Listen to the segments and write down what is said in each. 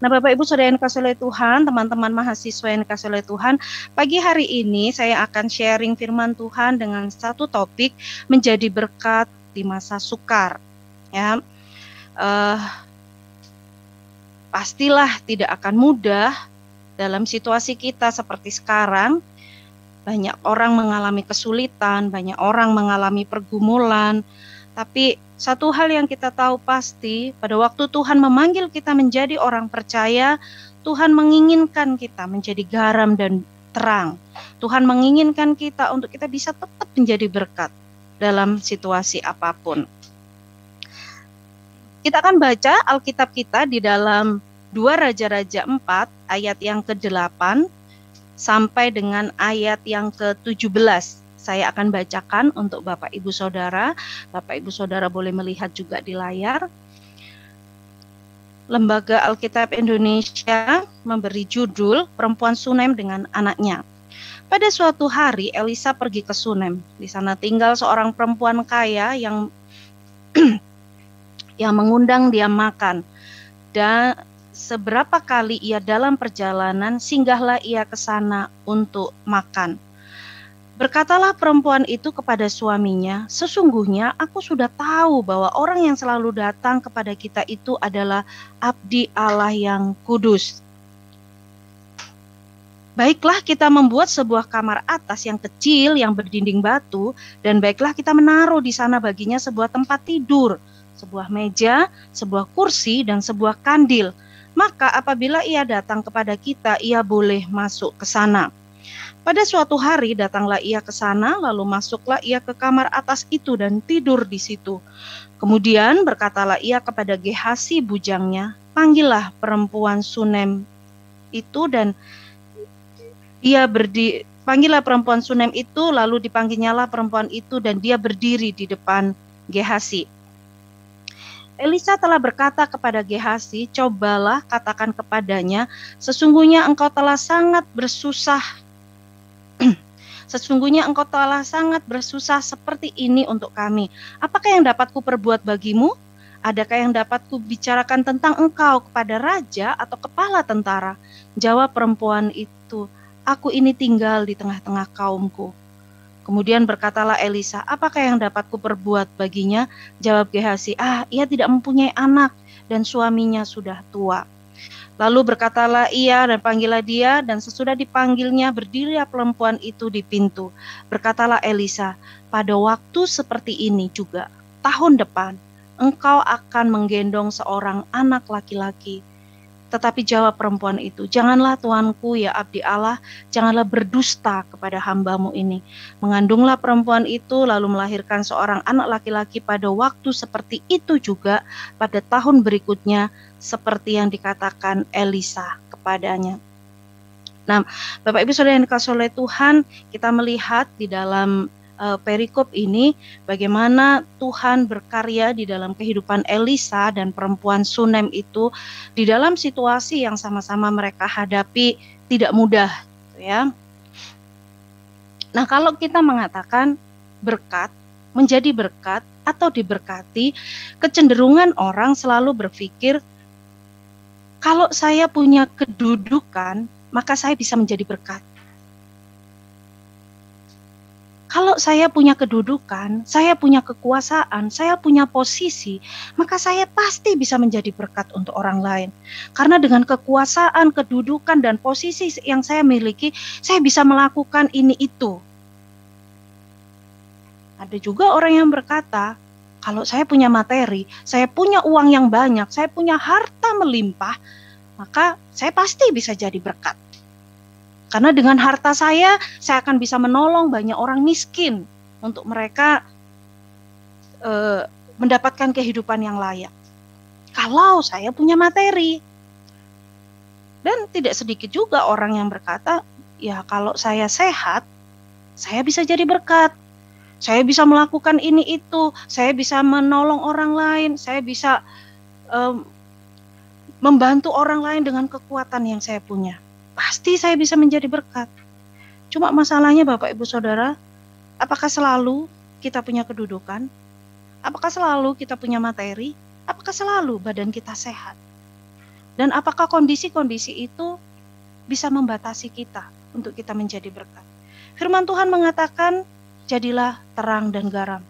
Nah, Bapak Ibu Saudara yang dikasihi oleh Tuhan, teman-teman mahasiswa yang dikasihi oleh Tuhan, pagi hari ini saya akan sharing firman Tuhan dengan satu topik menjadi berkat di masa sukar. Ya, pastilah tidak akan mudah dalam situasi kita seperti sekarang. Banyak orang mengalami kesulitan, banyak orang mengalami pergumulan, tapi satu hal yang kita tahu pasti, pada waktu Tuhan memanggil kita menjadi orang percaya, Tuhan menginginkan kita menjadi garam dan terang. Tuhan menginginkan kita untuk kita bisa tetap menjadi berkat dalam situasi apapun. Kita akan baca Alkitab kita di dalam 2 Raja-Raja 4 ayat yang ke-8 sampai dengan ayat yang ke-17. Saya akan bacakan untuk Bapak Ibu Saudara. Bapak Ibu Saudara boleh melihat juga di layar. Lembaga Alkitab Indonesia memberi judul Perempuan Sunem dengan Anaknya. Pada suatu hari Elisa pergi ke Sunem. Di sana tinggal seorang perempuan kaya yang mengundang dia makan. Dan seberapa kali ia dalam perjalanan, singgahlah ia ke sana untuk makan. Berkatalah perempuan itu kepada suaminya, sesungguhnya aku sudah tahu bahwa orang yang selalu datang kepada kita itu adalah abdi Allah yang kudus. Baiklah kita membuat sebuah kamar atas yang kecil yang berdinding batu, dan baiklah kita menaruh di sana baginya sebuah tempat tidur, sebuah meja, sebuah kursi, dan sebuah kandil. Maka apabila ia datang kepada kita, ia boleh masuk ke sana. Pada suatu hari datanglah ia ke sana, lalu masuklah ia ke kamar atas itu dan tidur di situ. Kemudian berkatalah ia kepada Gehasi bujangnya, panggillah perempuan Sunem itu, dan panggillah perempuan Sunem itu, lalu dipanggilnyalah perempuan itu dan dia berdiri di depan Gehasi. Elisa telah berkata kepada Gehasi, cobalah katakan kepadanya, sesungguhnya engkau telah sangat bersusah seperti ini untuk kami. Apakah yang dapat kuperbuat bagimu? Adakah yang dapat kubicarakan tentang engkau kepada raja atau kepala tentara? Jawab perempuan itu, aku ini tinggal di tengah-tengah kaumku. Kemudian berkatalah Elisa, apakah yang dapat kuperbuat baginya? Jawab Gehasi, ia tidak mempunyai anak dan suaminya sudah tua. Lalu berkatalah ia dan panggillah dia, dan sesudah dipanggilnya berdirilah perempuan itu di pintu. Berkatalah Elisa, pada waktu seperti ini juga, tahun depan, engkau akan menggendong seorang anak laki-laki. Tetapi jawab perempuan itu, janganlah tuanku ya abdi Allah, janganlah berdusta kepada hambamu ini. Mengandunglah perempuan itu lalu melahirkan seorang anak laki-laki pada waktu seperti itu juga pada tahun berikutnya, seperti yang dikatakan Elisa kepadanya. Nah, Bapak Ibu Saudara yang dikasihi oleh Tuhan, kita melihat di dalam perikop ini bagaimana Tuhan berkarya di dalam kehidupan Elisa dan perempuan Sunem itu di dalam situasi yang sama-sama mereka hadapi tidak mudah, ya. Nah, kalau kita mengatakan berkat, menjadi berkat atau diberkati, kecenderungan orang selalu berpikir kalau saya punya kedudukan, maka saya bisa menjadi berkat. Kalau saya punya kedudukan, saya punya kekuasaan, saya punya posisi, maka saya pasti bisa menjadi berkat untuk orang lain. Karena dengan kekuasaan, kedudukan, dan posisi yang saya miliki, saya bisa melakukan ini itu. Ada juga orang yang berkata, kalau saya punya materi, saya punya uang yang banyak, saya punya harta melimpah, maka saya pasti bisa jadi berkat. Karena dengan harta saya akan bisa menolong banyak orang miskin untuk mereka mendapatkan kehidupan yang layak. Kalau saya punya materi. Dan tidak sedikit juga orang yang berkata, ya kalau saya sehat, saya bisa jadi berkat. Saya bisa melakukan ini itu, saya bisa menolong orang lain, saya bisa membantu orang lain dengan kekuatan yang saya punya. Pasti saya bisa menjadi berkat. Cuma masalahnya Bapak Ibu Saudara, apakah selalu kita punya kedudukan? Apakah selalu kita punya materi? Apakah selalu badan kita sehat? Dan apakah kondisi-kondisi itu bisa membatasi kita untuk kita menjadi berkat? Firman Tuhan mengatakan, jadilah terang dan garam.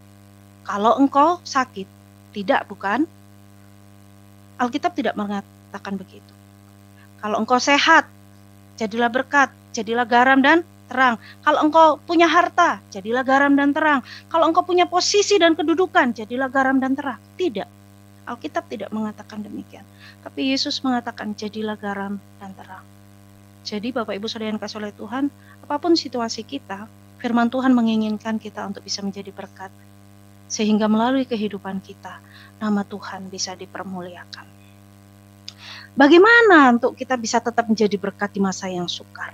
Kalau engkau sakit, tidak bukan? Alkitab tidak mengatakan begitu. Kalau engkau sehat, jadilah berkat, jadilah garam dan terang. Kalau engkau punya harta, jadilah garam dan terang. Kalau engkau punya posisi dan kedudukan, jadilah garam dan terang. Tidak. Alkitab tidak mengatakan demikian. Tapi Yesus mengatakan, jadilah garam dan terang. Jadi Bapak Ibu Saudara yang dikasihi oleh Tuhan, apapun situasi kita, firman Tuhan menginginkan kita untuk bisa menjadi berkat. Sehingga melalui kehidupan kita, nama Tuhan bisa dipermuliakan. Bagaimana untuk kita bisa tetap menjadi berkat di masa yang sukar?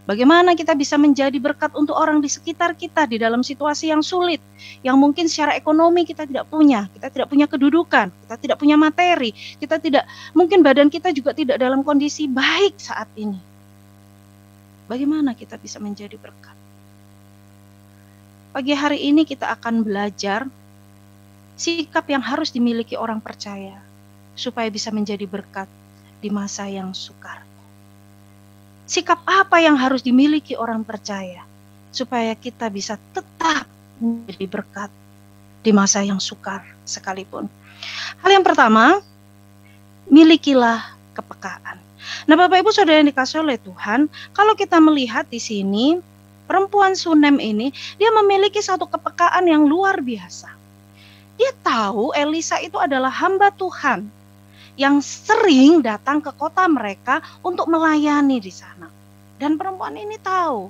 Bagaimana kita bisa menjadi berkat untuk orang di sekitar kita di dalam situasi yang sulit, yang mungkin secara ekonomi kita tidak punya kedudukan, kita tidak punya materi, mungkin badan kita juga tidak dalam kondisi baik saat ini. Bagaimana kita bisa menjadi berkat? Pagi hari ini kita akan belajar sikap yang harus dimiliki orang percaya supaya bisa menjadi berkat di masa yang sukar. Sikap apa yang harus dimiliki orang percaya supaya kita bisa tetap menjadi berkat di masa yang sukar sekalipun? Hal yang pertama, milikilah kepekaan. Nah, Bapak Ibu Saudara yang dikasihi oleh Tuhan, kalau kita melihat di sini, perempuan Sunem ini, dia memiliki satu kepekaan yang luar biasa. Dia tahu Elisa itu adalah hamba Tuhan yang sering datang ke kota mereka untuk melayani di sana. Dan perempuan ini tahu,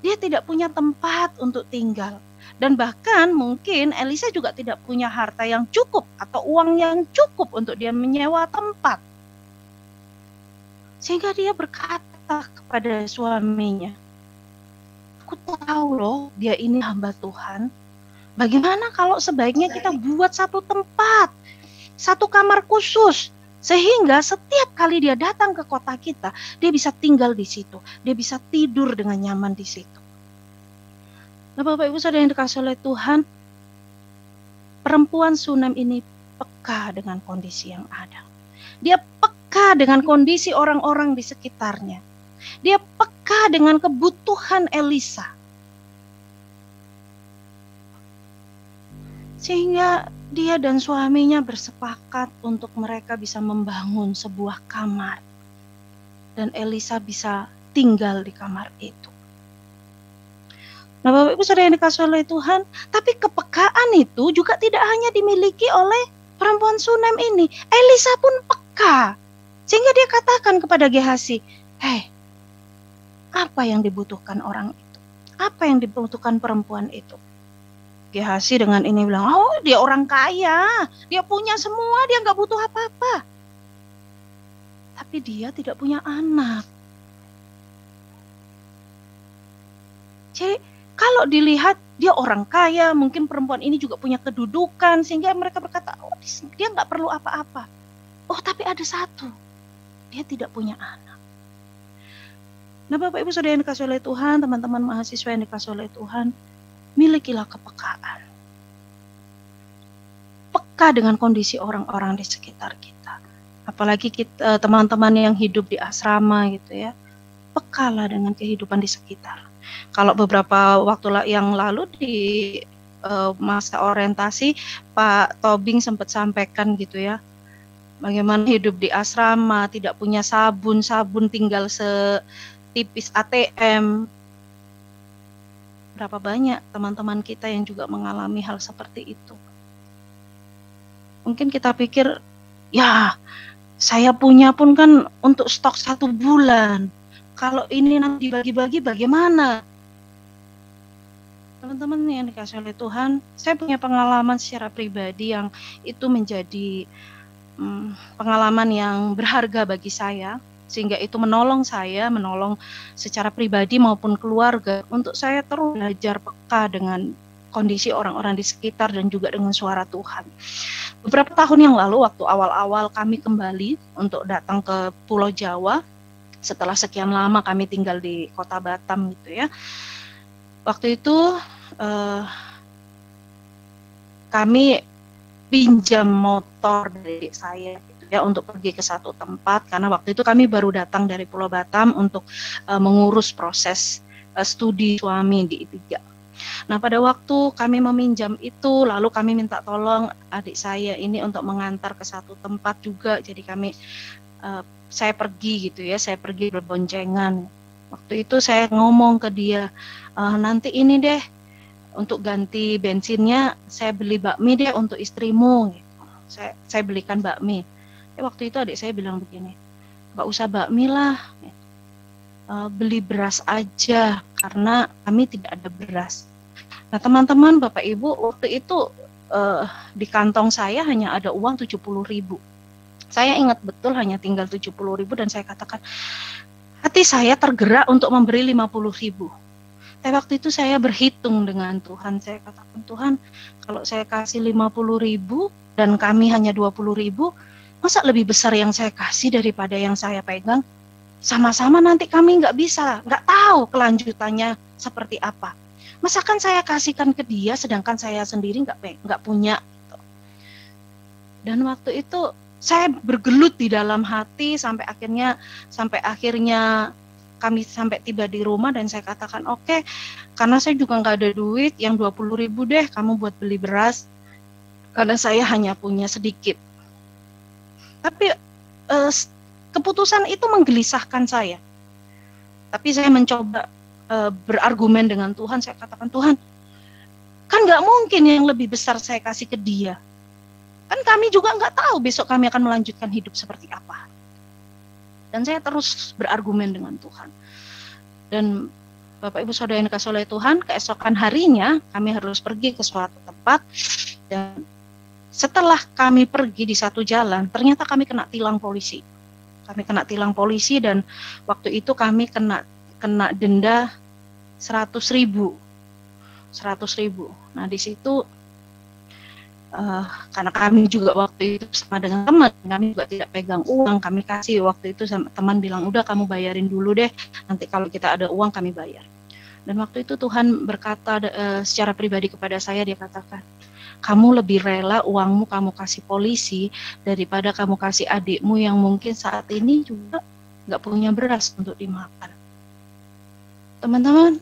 dia tidak punya tempat untuk tinggal. Dan bahkan mungkin Elisa juga tidak punya harta yang cukup atau uang yang cukup untuk dia menyewa tempat. Sehingga dia berkata kepada suaminya, aku tahu loh dia ini hamba Tuhan. Bagaimana kalau sebaiknya kita buat satu tempat, satu kamar khusus, sehingga setiap kali dia datang ke kota kita, dia bisa tinggal di situ, dia bisa tidur dengan nyaman di situ. Nah, Bapak Ibu Saudara yang dikasihi oleh Tuhan, perempuan Sunem ini peka dengan kondisi yang ada. Dia peka dengan kondisi orang-orang di sekitarnya. Dia peka dengan kebutuhan Elisa. Sehingga dia dan suaminya bersepakat untuk mereka bisa membangun sebuah kamar. Dan Elisa bisa tinggal di kamar itu. Nah, Bapak Ibu Saudara yang dikasihi oleh Tuhan, tapi kepekaan itu juga tidak hanya dimiliki oleh perempuan Sunem ini. Elisa pun peka. Sehingga dia katakan kepada Gehazi, "Hei, apa yang dibutuhkan orang itu? Apa yang dibutuhkan perempuan itu?" Gehazi dengan ini bilang, oh dia orang kaya, dia punya semua, dia nggak butuh apa-apa. Tapi dia tidak punya anak. Jadi kalau dilihat dia orang kaya, mungkin perempuan ini juga punya kedudukan, sehingga mereka berkata, oh dia nggak perlu apa-apa. Oh tapi ada satu, dia tidak punya anak. Nah, Bapak Ibu Saudara yang dikasihi oleh Tuhan, teman-teman mahasiswa yang dikasihi oleh Tuhan, milikilah kepekaan. Peka dengan kondisi orang-orang di sekitar kita. Apalagi kita, teman-teman yang hidup di asrama gitu ya. Pekalah dengan kehidupan di sekitar. Kalau beberapa waktu yang lalu di masa orientasi, Pak Tobing sempat sampaikan gitu ya. Bagaimana hidup di asrama, tidak punya sabun tinggal setipis ATM. Berapa banyak teman-teman kita yang juga mengalami hal seperti itu. Mungkin kita pikir, ya saya punya pun kan untuk stok 1 bulan. Kalau ini nanti dibagi-bagi bagaimana? Teman-teman yang dikasihi oleh Tuhan, saya punya pengalaman secara pribadi yang itu menjadi pengalaman yang berharga bagi saya. Sehingga itu menolong secara pribadi maupun keluarga untuk saya terus belajar peka dengan kondisi orang-orang di sekitar dan juga dengan suara Tuhan. Beberapa tahun yang lalu waktu awal-awal kami kembali untuk datang ke Pulau Jawa, setelah sekian lama kami tinggal di Kota Batam gitu ya. Waktu itu kami pinjam motor dari saya gitu ya untuk pergi ke satu tempat, karena waktu itu kami baru datang dari Pulau Batam untuk mengurus proses studi suami di I3. Nah, pada waktu kami meminjam itu, lalu kami minta tolong adik saya ini untuk mengantar ke satu tempat juga. Jadi saya pergi gitu ya, saya pergi berboncengan. Waktu itu saya ngomong ke dia, nanti ini deh untuk ganti bensinnya saya beli bakmi deh untuk istrimu. Gitu. Saya belikan bakmi. Waktu itu adik saya bilang begini, nggak usah bakmi lah, beli beras aja karena kami tidak ada beras. Nah teman-teman, Bapak Ibu, waktu itu di kantong saya hanya ada uang 70.000. Saya ingat betul hanya tinggal 70.000 dan saya katakan, hati saya tergerak untuk memberi 50.000. Tapi waktu itu saya berhitung dengan Tuhan, saya katakan, Tuhan, kalau saya kasih 50.000 dan kami hanya 20.000, masa lebih besar yang saya kasih daripada yang saya pegang? Sama-sama nanti kami nggak tahu kelanjutannya seperti apa. Masakan saya kasihkan ke dia, sedangkan saya sendiri nggak punya. Dan waktu itu saya bergelut di dalam hati sampai akhirnya kami sampai tiba di rumah dan saya katakan oke, karena saya juga nggak ada duit, yang 20.000 deh kamu buat beli beras, karena saya hanya punya sedikit. Tapi keputusan itu menggelisahkan saya. Tapi saya mencoba berargumen dengan Tuhan, saya katakan, Tuhan, kan nggak mungkin yang lebih besar saya kasih ke dia. Kan kami juga nggak tahu besok kami akan melanjutkan hidup seperti apa. Dan saya terus berargumen dengan Tuhan. Dan Bapak Ibu Saudara yang dikasihi oleh Tuhan, keesokan harinya kami harus pergi ke suatu tempat. Dan setelah kami pergi di satu jalan, ternyata kami kena tilang polisi. Kami kena tilang polisi dan waktu itu kami kena denda 100.000. Nah di situ karena kami juga waktu itu sama dengan teman, kami juga tidak pegang uang, kami kasih waktu itu sama teman bilang, udah kamu bayarin dulu deh, nanti kalau kita ada uang kami bayar. Dan waktu itu Tuhan berkata secara pribadi kepada saya, dia katakan, kamu lebih rela uangmu kamu kasih polisi daripada kamu kasih adikmu yang mungkin saat ini juga nggak punya beras untuk dimakan. Teman-teman,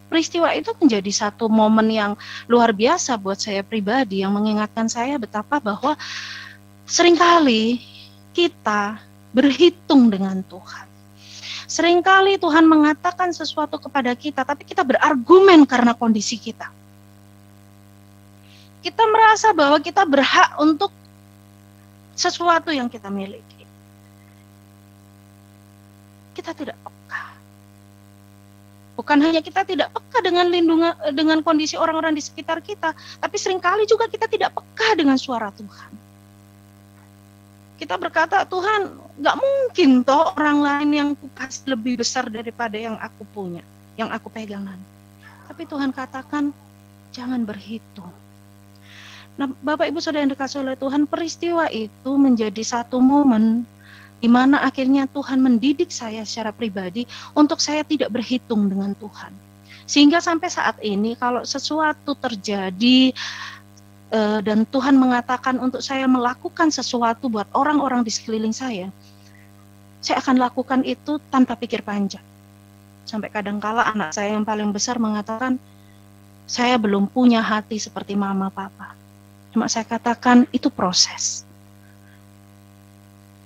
peristiwa itu menjadi satu momen yang luar biasa buat saya pribadi, yang mengingatkan saya betapa bahwa seringkali kita berhitung dengan Tuhan. Seringkali Tuhan mengatakan sesuatu kepada kita, tapi kita berargumen karena kondisi kita. Kita merasa bahwa kita berhak untuk sesuatu yang kita miliki. Kita tidak peka. Bukan hanya kita tidak peka dengan kondisi orang-orang di sekitar kita, tapi seringkali juga kita tidak peka dengan suara Tuhan. Kita berkata, Tuhan, nggak mungkin toh orang lain yang kasih lebih besar daripada yang aku punya, yang aku pegang nanti. Tapi Tuhan katakan, jangan berhitung. Nah, Bapak Ibu Saudara yang dikasihi oleh Tuhan, peristiwa itu menjadi satu momen di mana akhirnya Tuhan mendidik saya secara pribadi untuk saya tidak berhitung dengan Tuhan. Sehingga sampai saat ini kalau sesuatu terjadi dan Tuhan mengatakan untuk saya melakukan sesuatu buat orang-orang di sekeliling saya akan lakukan itu tanpa pikir panjang. Sampai kadangkala anak saya yang paling besar mengatakan, saya belum punya hati seperti mama papa. Cuma saya katakan itu proses.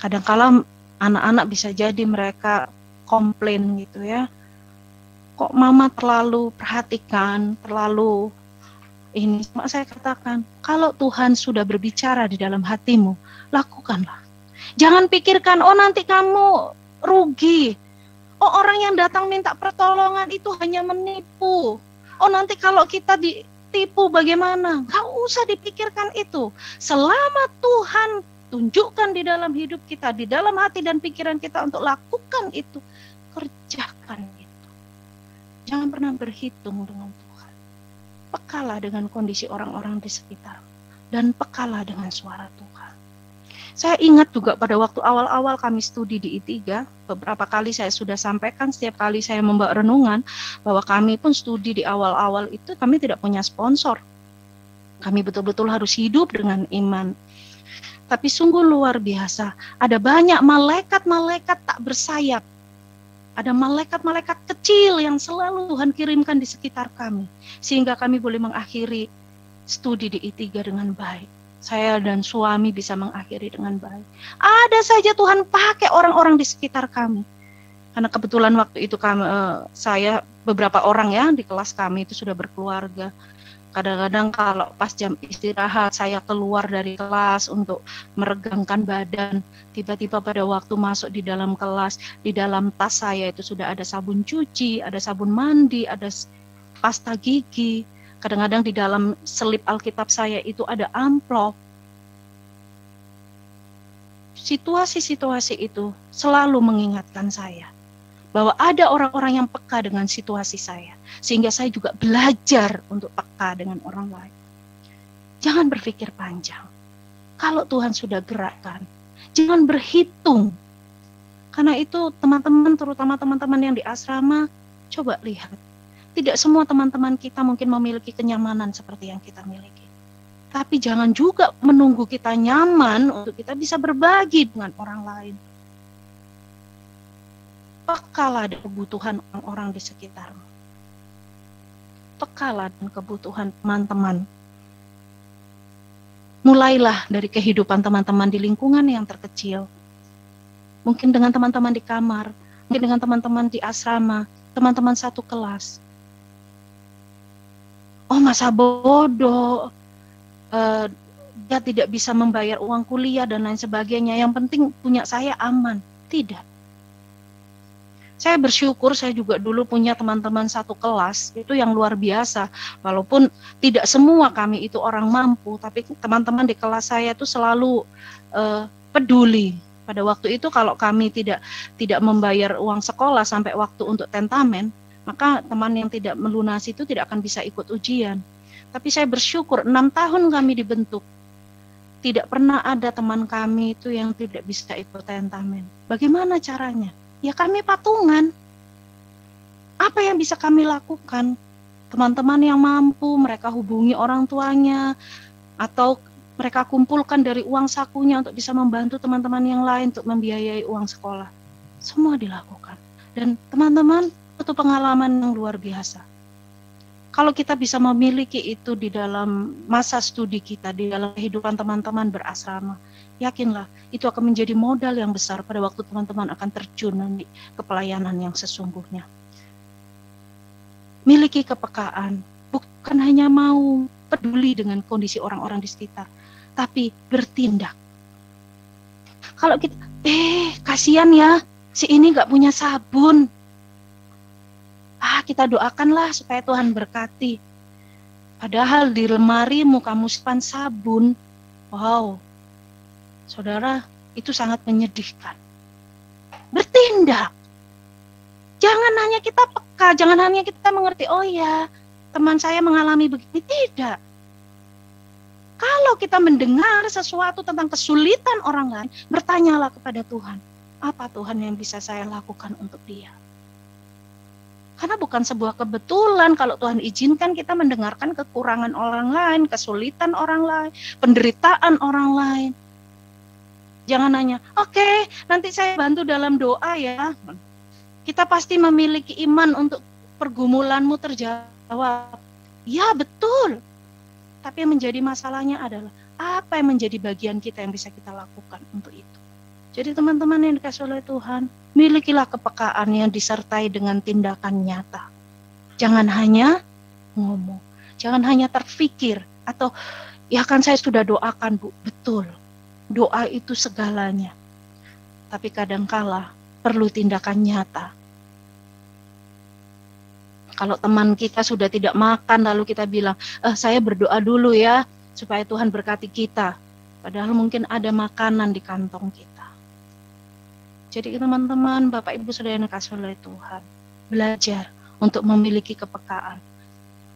Kadang-kala anak-anak bisa jadi mereka komplain gitu ya. Kok mama terlalu perhatikan, terlalu ini. Cuma saya katakan, kalau Tuhan sudah berbicara di dalam hatimu, lakukanlah. Jangan pikirkan, oh nanti kamu rugi. Oh orang yang datang minta pertolongan itu hanya menipu. Oh nanti kalau kita ditipu bagaimana? Gak usah dipikirkan itu. Selama Tuhan tunjukkan di dalam hidup kita, di dalam hati dan pikiran kita untuk lakukan itu, kerjakan itu. Jangan pernah berhitung dengan Tuhan. Pekalah dengan kondisi orang-orang di sekitar dan pekalah dengan suara Tuhan. Saya ingat juga pada waktu awal-awal kami studi di I3, beberapa kali saya sudah sampaikan, setiap kali saya membawa renungan, bahwa kami pun studi di awal-awal itu, kami tidak punya sponsor. Kami betul-betul harus hidup dengan iman. Tapi sungguh luar biasa, ada banyak malaikat-malaikat tak bersayap. Ada malaikat-malaikat kecil yang selalu Tuhan kirimkan di sekitar kami, sehingga kami boleh mengakhiri studi di I3 dengan baik. Saya dan suami bisa mengakhiri dengan baik. Ada saja Tuhan pakai orang-orang di sekitar kami. Karena kebetulan waktu itu saya beberapa orang ya di kelas kami itu sudah berkeluarga. Kadang-kadang kalau pas jam istirahat saya keluar dari kelas untuk meregangkan badan, tiba-tiba pada waktu masuk di dalam kelas, di dalam tas saya itu sudah ada sabun cuci, ada sabun mandi, ada pasta gigi. Kadang-kadang di dalam selip Alkitab saya itu ada amplop. Situasi-situasi itu selalu mengingatkan saya bahwa ada orang-orang yang peka dengan situasi saya, sehingga saya juga belajar untuk peka dengan orang lain. Jangan berpikir panjang. Kalau Tuhan sudah gerakkan, jangan berhitung. Karena itu teman-teman, terutama teman-teman yang di asrama, coba lihat. Tidak semua teman-teman kita mungkin memiliki kenyamanan seperti yang kita miliki. Tapi jangan juga menunggu kita nyaman untuk kita bisa berbagi dengan orang lain. Pekalah dengan kebutuhan orang-orang di sekitarmu. Pekalah dengan kebutuhan teman-teman. Mulailah dari kehidupan teman-teman di lingkungan yang terkecil. Mungkin dengan teman-teman di kamar, mungkin dengan teman-teman di asrama, teman-teman satu kelas. Oh, masa bodoh, dia tidak bisa membayar uang kuliah dan lain sebagainya. Yang penting punya saya aman. Tidak. Saya bersyukur saya juga dulu punya teman-teman satu kelas, itu yang luar biasa. Walaupun tidak semua kami itu orang mampu, tapi teman-teman di kelas saya itu selalu peduli. Pada waktu itu kalau kami tidak membayar uang sekolah sampai waktu untuk tentamen, maka teman yang tidak melunasi itu tidak akan bisa ikut ujian. Tapi saya bersyukur 6 tahun kami dibentuk. Tidak pernah ada teman kami itu yang tidak bisa ikut tentamen. Bagaimana caranya? Ya kami patungan. Apa yang bisa kami lakukan? Teman-teman yang mampu, mereka hubungi orang tuanya, atau mereka kumpulkan dari uang sakunya untuk bisa membantu teman-teman yang lain untuk membiayai uang sekolah. Semua dilakukan. Dan teman-teman, itu pengalaman yang luar biasa. Kalau kita bisa memiliki itu di dalam masa studi kita, di dalam kehidupan teman-teman berasrama, yakinlah itu akan menjadi modal yang besar pada waktu teman-teman akan terjun nanti ke pelayanan yang sesungguhnya. Miliki kepekaan, bukan hanya mau peduli dengan kondisi orang-orang di sekitar, tapi bertindak. Kalau kita, kasihan ya, si ini gak punya sabun. Kita doakanlah supaya Tuhan berkati. Padahal di lemarimu kamu simpan sabun. Wow, saudara, itu sangat menyedihkan. Bertindak. Jangan hanya kita peka, jangan hanya kita mengerti, oh ya, teman saya mengalami begini. Tidak. Kalau kita mendengar sesuatu tentang kesulitan orang lain, bertanyalah kepada Tuhan. Apa Tuhan yang bisa saya lakukan untuk dia? Karena bukan sebuah kebetulan kalau Tuhan izinkan kita mendengarkan kekurangan orang lain, kesulitan orang lain, penderitaan orang lain. Jangan hanya, oke, nanti saya bantu dalam doa ya. Kita pasti memiliki iman untuk pergumulanmu terjawab. Ya betul. Tapi yang menjadi masalahnya adalah, apa yang menjadi bagian kita yang bisa kita lakukan untuk itu. Jadi teman-teman yang dikasih oleh Tuhan, milikilah kepekaan yang disertai dengan tindakan nyata. Jangan hanya ngomong, jangan hanya terfikir, atau ya kan saya sudah doakan Bu, betul. Doa itu segalanya. Tapi kadangkala perlu tindakan nyata. Kalau teman kita sudah tidak makan, lalu kita bilang, saya berdoa dulu ya, supaya Tuhan berkati kita. Padahal mungkin ada makanan di kantong kita. Jadi teman-teman, Bapak Ibu Saudara yang dikasihi oleh Tuhan, belajar untuk memiliki kepekaan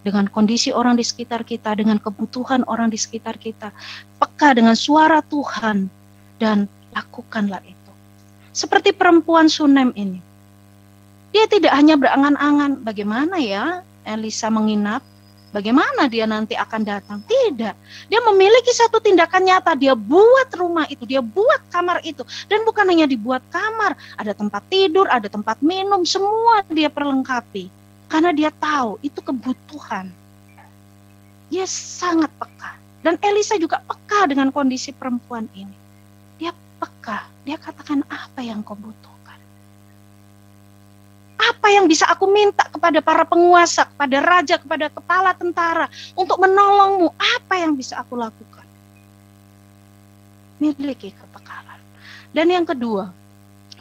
dengan kondisi orang di sekitar kita, dengan kebutuhan orang di sekitar kita, peka dengan suara Tuhan, dan lakukanlah itu. Seperti perempuan Sunem ini, dia tidak hanya berangan-angan, bagaimana ya Elisa menginap, bagaimana dia nanti akan datang? Tidak. Dia memiliki satu tindakan nyata. Dia buat rumah itu, dia buat kamar itu. Dan bukan hanya dibuat kamar, ada tempat tidur, ada tempat minum, semua dia perlengkapi. Karena dia tahu itu kebutuhan. Dia sangat peka. Dan Elisa juga peka dengan kondisi perempuan ini. Dia peka. Dia katakan, apa yang kau butuhkan? Apa yang bisa aku minta kepada para penguasa, kepada raja, kepada kepala tentara untuk menolongmu? Apa yang bisa aku lakukan? Miliki kepekalan. Dan yang kedua,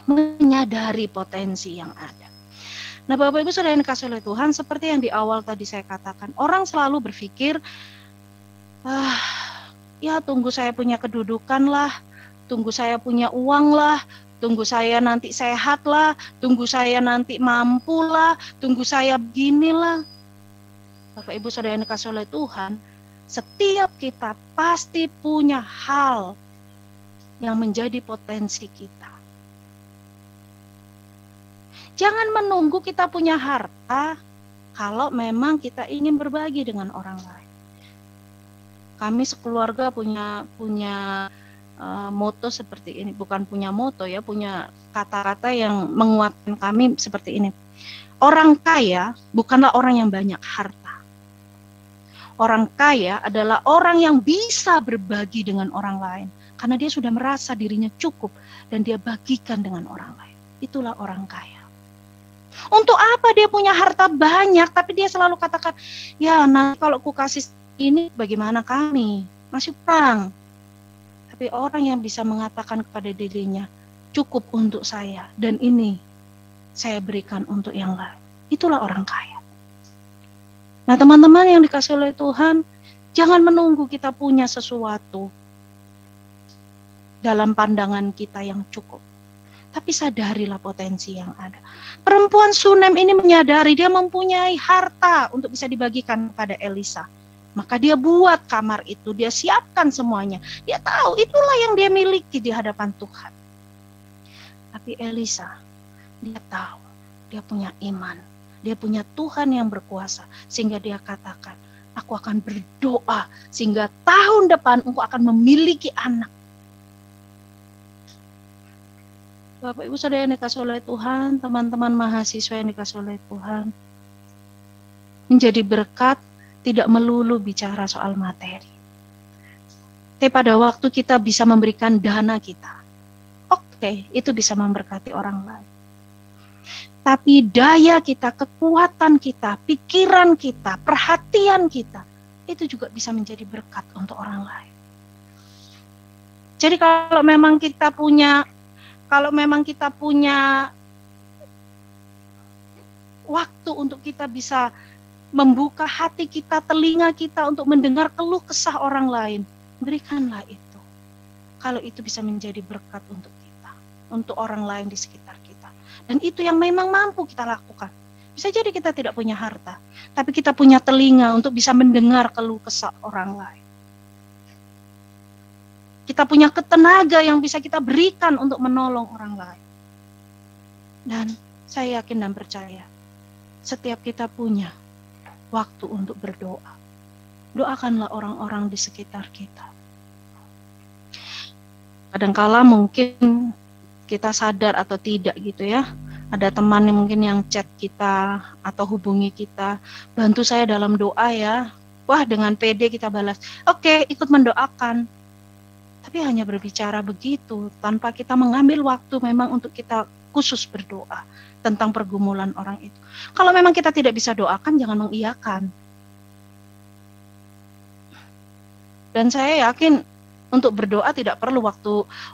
menyadari potensi yang ada. Nah, Bapak Ibu Saudara yang dikasihi oleh Tuhan, seperti yang di awal tadi saya katakan, orang selalu berpikir, ya tunggu saya punya kedudukan lah, tunggu saya punya uang lah, tunggu saya nanti sehat lah, tunggu saya nanti mampu lah, tunggu saya beginilah. Bapak Ibu Saudara yang dikasihi oleh Tuhan, setiap kita pasti punya hal yang menjadi potensi kita. Jangan menunggu kita punya harta kalau memang kita ingin berbagi dengan orang lain. Kami sekeluarga punya moto seperti ini, bukan punya moto ya, punya kata-kata yang menguatkan kami seperti ini. Orang kaya bukanlah orang yang banyak harta. Orang kaya adalah orang yang bisa berbagi dengan orang lain, karena dia sudah merasa dirinya cukup dan dia bagikan dengan orang lain. Itulah orang kaya. Untuk apa dia punya harta banyak, tapi dia selalu katakan, ya nah kalau ku kasih ini bagaimana kami, masih kurang. Tapi orang yang bisa mengatakan kepada dirinya, cukup untuk saya, dan ini saya berikan untuk yang lain. Itulah orang kaya. Nah teman-teman yang dikasihi oleh Tuhan, jangan menunggu kita punya sesuatu dalam pandangan kita yang cukup. Tapi sadarilah potensi yang ada. Perempuan Sunem ini menyadari dia mempunyai harta untuk bisa dibagikan kepada Elisa. Maka dia buat kamar itu, dia siapkan semuanya. Dia tahu itulah yang dia miliki di hadapan Tuhan. Tapi Elisa, dia tahu, dia punya iman. Dia punya Tuhan yang berkuasa. Sehingga dia katakan, aku akan berdoa sehingga tahun depan engkau akan memiliki anak. Bapak Ibu Saudara yang dikasihi oleh Tuhan, teman-teman mahasiswa yang dikasihi oleh Tuhan. Menjadi berkat tidak melulu bicara soal materi. Tapi pada waktu kita bisa memberikan dana kita, oke, itu bisa memberkati orang lain. Tapi daya kita, kekuatan kita, pikiran kita, perhatian kita, itu juga bisa menjadi berkat untuk orang lain. Jadi kalau memang kita punya waktu untuk kita bisa membuka hati kita, telinga kita untuk mendengar keluh kesah orang lain, berikanlah itu. Kalau itu bisa menjadi berkat untuk kita, untuk orang lain di sekitar kita. Dan itu yang memang mampu kita lakukan. Bisa jadi kita tidak punya harta, tapi kita punya telinga untuk bisa mendengar keluh kesah orang lain. Kita punya ketenaga yang bisa kita berikan untuk menolong orang lain. Dan saya yakin dan percaya, setiap kita punya waktu untuk berdoa. Doakanlah orang-orang di sekitar kita. Kadangkala mungkin kita sadar atau tidak gitu ya. Ada teman yang mungkin yang chat kita atau hubungi kita, bantu saya dalam doa ya. Wah, dengan pede kita balas, oke, ikut mendoakan. Tapi hanya berbicara begitu, tanpa kita mengambil waktu memang untuk kita khusus berdoa tentang pergumulan orang itu. Kalau memang kita tidak bisa doakan, jangan mengiyakan. Dan saya yakin untuk berdoa tidak perlu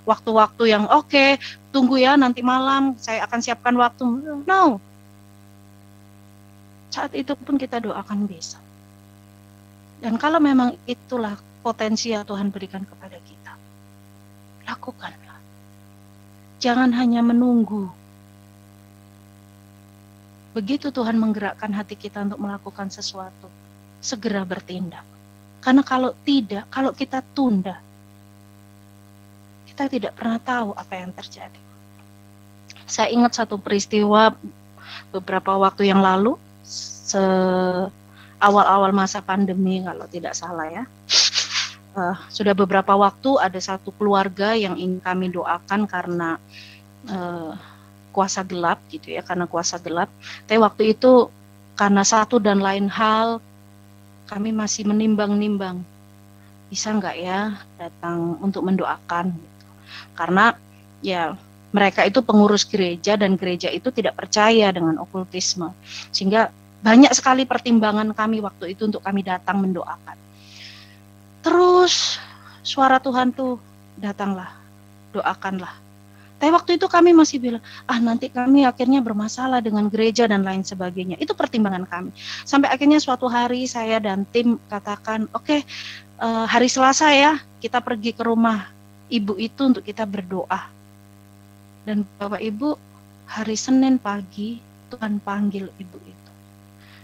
waktu-waktu yang oke, tunggu ya nanti malam saya akan siapkan waktu. No. Saat itu pun kita doakan bisa. Dan kalau memang itulah potensi yang Tuhan berikan kepada kita, lakukanlah. Jangan hanya menunggu. Begitu Tuhan menggerakkan hati kita untuk melakukan sesuatu, segera bertindak. Karena kalau tidak, kalau kita tunda, kita tidak pernah tahu apa yang terjadi. Saya ingat satu peristiwa beberapa waktu yang lalu, awal-awal masa pandemi kalau tidak salah ya. Sudah beberapa waktu ada satu keluarga yang ingin kami doakan karena kuasa gelap gitu ya, karena kuasa gelap. Tapi waktu itu karena satu dan lain hal kami masih menimbang-nimbang, bisa nggak ya datang untuk mendoakan gitu. Karena ya mereka itu pengurus gereja dan gereja itu tidak percaya dengan okultisme, sehingga banyak sekali pertimbangan kami waktu itu untuk kami datang mendoakan. Terus suara Tuhan tuh datanglah, doakanlah. Tapi waktu itu kami masih bilang, nanti kami akhirnya bermasalah dengan gereja dan lain sebagainya. Itu pertimbangan kami. Sampai akhirnya suatu hari saya dan tim katakan, oke, hari Selasa ya, kita pergi ke rumah ibu itu untuk kita berdoa. Dan Bapak Ibu, hari Senin pagi, Tuhan panggil ibu itu.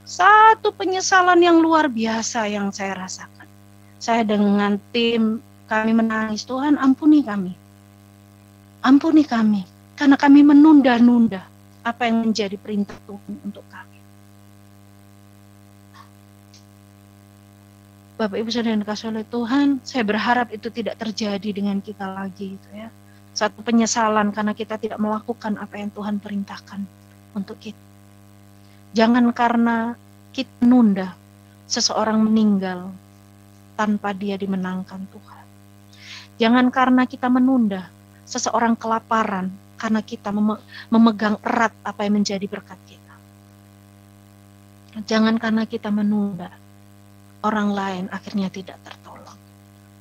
Satu penyesalan yang luar biasa yang saya rasakan. Saya dengan tim, kami menangis, Tuhan ampuni kami. Ampuni kami, karena kami menunda-nunda apa yang menjadi perintah Tuhan untuk kami. Bapak Ibu Saudara yang dikasihi oleh Tuhan, saya berharap itu tidak terjadi dengan kita lagi gitu ya. Satu penyesalan karena kita tidak melakukan apa yang Tuhan perintahkan untuk kita. Jangan karena kita menunda seseorang meninggal tanpa dia dimenangkan Tuhan. Jangan karena kita menunda seseorang kelaparan karena kita memegang erat apa yang menjadi berkat kita. Jangan karena kita menunda orang lain akhirnya tidak tertolong.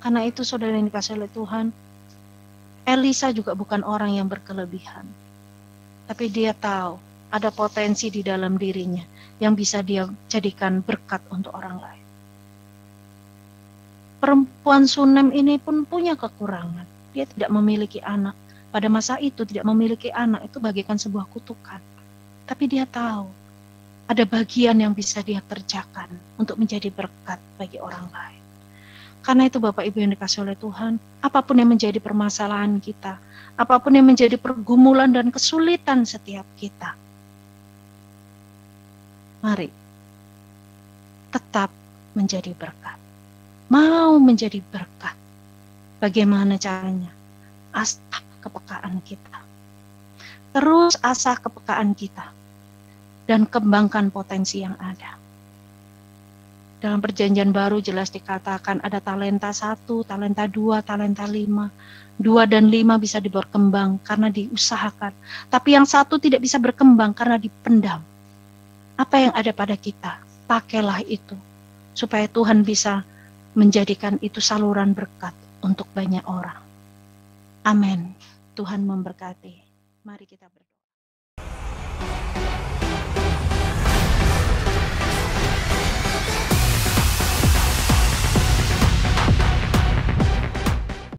Karena itu saudara yang dikasihi oleh Tuhan, Elisa juga bukan orang yang berkelebihan. Tapi dia tahu ada potensi di dalam dirinya yang bisa dia jadikan berkat untuk orang lain. Perempuan Sunem ini pun punya kekurangan. Dia tidak memiliki anak. Pada masa itu tidak memiliki anak itu bagaikan sebuah kutukan. Tapi dia tahu ada bagian yang bisa dia kerjakan untuk menjadi berkat bagi orang lain. Karena itu Bapak Ibu yang dikasihi oleh Tuhan, apapun yang menjadi permasalahan kita, apapun yang menjadi pergumulan dan kesulitan setiap kita, mari tetap menjadi berkat. Mau menjadi berkat. Bagaimana caranya? Asah kepekaan kita. Terus asah kepekaan kita. Dan kembangkan potensi yang ada. Dalam perjanjian baru jelas dikatakan ada talenta 1, talenta 2, talenta 5. 2 dan 5 bisa berkembang karena diusahakan. Tapi yang 1 tidak bisa berkembang karena dipendam. Apa yang ada pada kita? Pakailah itu. Supaya Tuhan bisa menjadikan itu saluran berkat untuk banyak orang. Amin. Tuhan memberkati. Mari kita berdoa.